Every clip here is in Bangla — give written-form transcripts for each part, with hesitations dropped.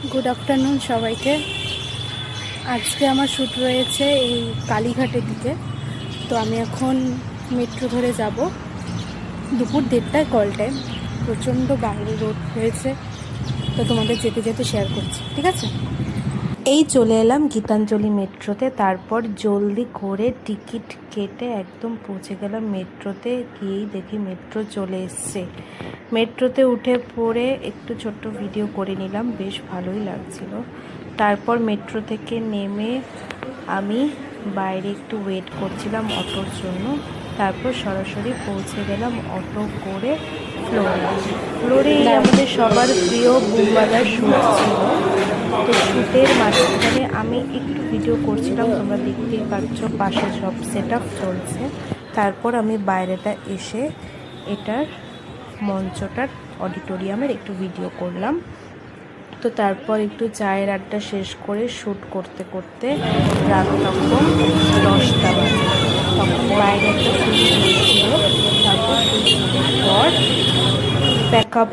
গুড আফটারনুন সবাইকে। আজকে আমার শ্যুট রয়েছে এই কালীঘাটের দিকে। তো আমি এখন মেট্রো ধরে যাব। দুপুর 1:30টায় কল টাইম, প্রচণ্ড বাইরে রোদ হয়েছে, তো তোমাদের যেতে যেতে শেয়ার করছি, ঠিক আছে? এই চলে এলাম গীতাঞ্জলি মেট্রোতে। তারপর জলদি করে টিকিট কেটে একদম পৌঁছে গেলাম মেট্রোতে। গিয়েই দেখি মেট্রো চলে এসছে। মেট্রোতে উঠে পড়ে একটু ছোট্ট ভিডিও করে নিলাম, বেশ ভালোই লাগছিল। তারপর মেট্রো থেকে নেমে আমি বাইরে একটু ওয়েট করছিলাম অটোর জন্য। তারপর সরাসরি পৌঁছে গেলাম অটো করে ফ্লোরেই আমাদের সবার প্রিয় বুমবাজার শ্যুট ছিল। তো শ্যুটের মাঝখানে আমি একটু ভিডিও করছিলাম, তোমরা দেখতেই পাচ্ছ পাশে সব সেট আপ চলছে। তারপর আমি বাইরেটা এসে এটার মঞ্চটার অডিটোরিয়ামের একটু ভিডিও করলাম। তো তারপর একটু চায়ের আড্ডা শেষ করে শ্যুট করতে করতে রাত তখন 10টা বাজে। তখন বাইরে একটা শ্যুট হয়েছিল। তারপর শ্যুটের পর প্যাক আপ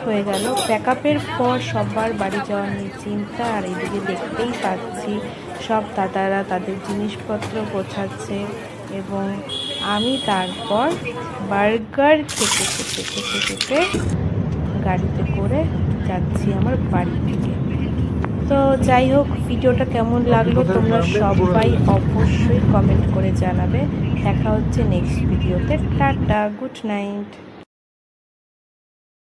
হয়ে গেল। প্যাক আপের পর সবার বাড়ি যাওয়া নিয়ে চিন্তা। আর এদিকে দেখতেই পাচ্ছি সব দাদারা তাদের জিনিসপত্র গোছাচ্ছে এবং আমি তারপর বার্গার খেতে খেতে খেতে খেতে গাড়িতে করে যাচ্ছি আমার বাড়ি থেকে। তো যাই হোক, ভিডিওটা কেমন লাগলো তোমরা সবাই অবশ্যই কমেন্ট করে জানাবে। দেখা হচ্ছে নেক্সট ভিডিওতে। Tata, good night.